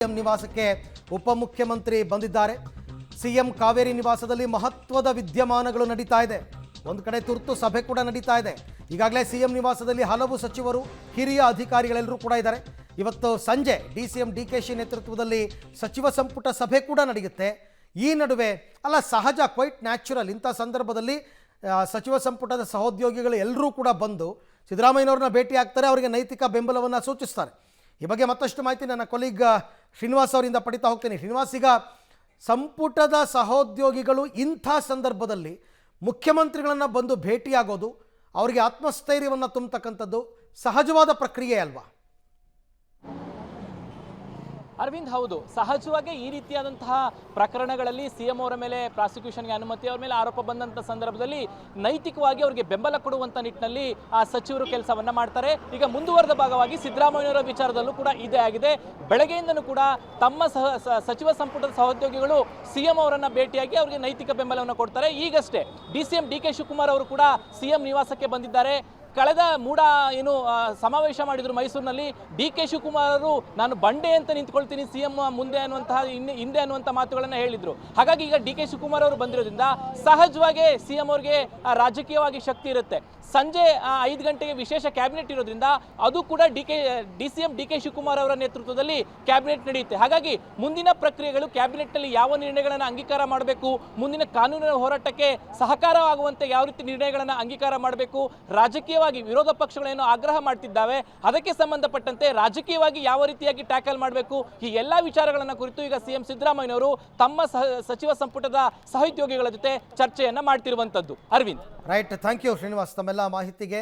CM ನಿವಾಸಕ್ಕೆ ಉಪಮುಖ್ಯಮಂತ್ರಿ ಬಂದಿದ್ದಾರೆ. ಸಿಎಂ ಕಾವೇರಿ ನಿವಾಸದಲ್ಲಿ ಮಹತ್ವದ ವಿದ್ಯಮಾನಗಳು ನಡೀತಾ ಇದೆ. ಒಂದು ಕಡೆ ತುರ್ತು ಸಭೆ ಕೂಡ ನಡೀತಾ ಇದೆ. ಈಗಾಗಲೇ ಸಿಎಂ ನಿವಾಸದಲ್ಲಿ ಹಲವು ಸಚಿವರು, ಹಿರಿಯ ಅಧಿಕಾರಿಗಳೆಲ್ಲರೂ ಕೂಡ ಇದ್ದಾರೆ. ಇವತ್ತು ಸಂಜೆ ಡಿಸಿಎಂ ಡಿಕೆಶಿ ನೇತೃತ್ವದಲ್ಲಿ ಸಚಿವ ಸಂಪುಟ ಸಭೆ ಕೂಡ ನಡೆಯುತ್ತೆ. ಈ ನಡುವೆ ಸಹಜ, ಕ್ವೈಟ್ ನ್ಯಾಚುರಲ್, ಇಂಥ ಸಂದರ್ಭದಲ್ಲಿ ಸಚಿವ ಸಂಪುಟದ ಸಹೋದ್ಯೋಗಿಗಳು ಎಲ್ಲರೂ ಕೂಡ ಬಂದು ಸಿದ್ದರಾಮಯ್ಯನವ್ರನ್ನ ಭೇಟಿ ಆಗ್ತಾರೆ, ಅವರಿಗೆ ನೈತಿಕ ಬೆಂಬಲವನ್ನು ಸೂಚಿಸ್ತಾರೆ. ಈ ಬಗ್ಗೆ ಮತ್ತಷ್ಟು ಮಾಹಿತಿ ನನ್ನ ಕೊಲೀಗ್ ಶ್ರೀನಿವಾಸ್ ಅವರಿಂದ ಪಡಿತಾ ಹೋಗ್ತೀನಿ. ಶ್ರೀನಿವಾಸ್, ಈಗ ಸಂಪುಟದ ಸಹೋದ್ಯೋಗಿಗಳು ಇಂಥ ಸಂದರ್ಭದಲ್ಲಿ ಮುಖ್ಯಮಂತ್ರಿಗಳನ್ನು ಬಂದು ಭೇಟಿಯಾಗೋದು, ಅವರಿಗೆ ಆತ್ಮಸ್ಥೈರ್ಯವನ್ನು ತುಂಬತಕ್ಕಂಥದ್ದು ಸಹಜವಾದ ಪ್ರಕ್ರಿಯೆ ಅಲ್ವಾ? ಅರವಿಂದ್, ಹೌದು, ಸಹಜವಾಗಿ ಈ ರೀತಿಯಾದಂತಹ ಪ್ರಕರಣಗಳಲ್ಲಿ ಸಿಎಂ ಅವರ ಮೇಲೆ ಪ್ರಾಸಿಕ್ಯೂಷನ್ಗೆ ಅನುಮತಿ, ಅವರ ಮೇಲೆ ಆರೋಪ ಬಂದಂಥ ಸಂದರ್ಭದಲ್ಲಿ ನೈತಿಕವಾಗಿ ಅವರಿಗೆ ಬೆಂಬಲ ಕೊಡುವಂಥ ನಿಟ್ಟಿನಲ್ಲಿ ಆ ಸಚಿವರು ಕೆಲಸವನ್ನ ಮಾಡ್ತಾರೆ. ಈಗ ಮುಂದುವರೆದ ಭಾಗವಾಗಿ ಸಿದ್ದರಾಮಯ್ಯನವರ ವಿಚಾರದಲ್ಲೂ ಕೂಡ ಇದೇ ಆಗಿದೆ. ಬೆಳಗ್ಗೆಯಿಂದನೂ ಕೂಡ ತಮ್ಮ ಸಚಿವ ಸಂಪುಟದ ಸಹೋದ್ಯೋಗಿಗಳು ಸಿಎಂ ಅವರನ್ನ ಭೇಟಿಯಾಗಿ ಅವರಿಗೆ ನೈತಿಕ ಬೆಂಬಲವನ್ನು ಕೊಡ್ತಾರೆ. ಈಗಷ್ಟೇ ಡಿಸಿಎಂ ಡಿಕೆ ಶಿವಕುಮಾರ್ ಅವರು ಕೂಡ ಸಿಎಂ ನಿವಾಸಕ್ಕೆ ಬಂದಿದ್ದಾರೆ. ಕಳೆದ ಸಮಾವೇಶ ಮಾಡಿದ್ರು ಮೈಸೂರಿನಲ್ಲಿ. ಡಿಕೆ ಶಿವಕುಮಾರ್ ಅವರು ನಾನು ಬಂಡೆ ಅಂತ ನಿಂತ್ಕೊಳ್ತೀನಿ ಸಿಎಂ ಮುಂದೆ ಅನ್ನುವಂತಹ ಹಿಂದೆ ಅನ್ನುವಂಥ ಮಾತುಗಳನ್ನು ಹೇಳಿದ್ರು. ಹಾಗಾಗಿ ಈಗ ಡಿಕೆ ಶಿವಕುಮಾರ್ ಅವರು ಬಂದಿರೋದ್ರಿಂದ ಸಹಜವಾಗಿ ಸಿಎಂ ಅವರಿಗೆ ರಾಜಕೀಯವಾಗಿ ಶಕ್ತಿ ಇರುತ್ತೆ. ಸಂಜೆ 5 ಗಂಟೆಗೆ ವಿಶೇಷ ಕ್ಯಾಬಿನೆಟ್ ಇರೋದ್ರಿಂದ ಅದು ಕೂಡ ಡಿಸಿಎಂ ಡಿಕೆ ಶಿವಕುಮಾರ್ ಅವರ ನೇತೃತ್ವದಲ್ಲಿ ಕ್ಯಾಬಿನೆಟ್ ನಡೆಯುತ್ತೆ. ಹಾಗಾಗಿ ಮುಂದಿನ ಪ್ರಕ್ರಿಯೆಗಳು, ಕ್ಯಾಬಿನೆಟ್ನಲ್ಲಿ ಯಾವ ನಿರ್ಣಯಗಳನ್ನು ಅಂಗೀಕಾರ ಮಾಡಬೇಕು, ಮುಂದಿನ ಕಾನೂನಿನ ಹೋರಾಟಕ್ಕೆ ಸಹಕಾರವಾಗುವಂತೆ ಯಾವ ರೀತಿ ನಿರ್ಣಯಗಳನ್ನು ಅಂಗೀಕಾರ ಮಾಡಬೇಕು, ರಾಜಕೀಯವಾಗಿ ವಿರೋಧ ಪಕ್ಷಗಳೇನು ಆಗ್ರಹ ಮಾಡ್ತಿದ್ದಾವೆ ಅದಕ್ಕೆ ಸಂಬಂಧಪಟ್ಟಂತೆ ರಾಜಕೀಯವಾಗಿ ಯಾವ ರೀತಿಯಾಗಿ ಟ್ಯಾಕಲ್ ಮಾಡಬೇಕು, ಈ ಎಲ್ಲ ವಿಚಾರಗಳನ್ನು ಕುರಿತು ಈಗ ಸಿಎಂ ಸಿದ್ದರಾಮಯ್ಯನವರು ತಮ್ಮ ಸಚಿವ ಸಂಪುಟದ ಸಹೋದ್ಯೋಗಿಗಳ ಜೊತೆ ಚರ್ಚೆಯನ್ನ ಮಾಡ್ತಿರುವಂತದ್ದು. Arvind, right, thank you Srinivas ತಮ್ಮೆಲ್ಲ ಮಾಹಿತಿಗೆ.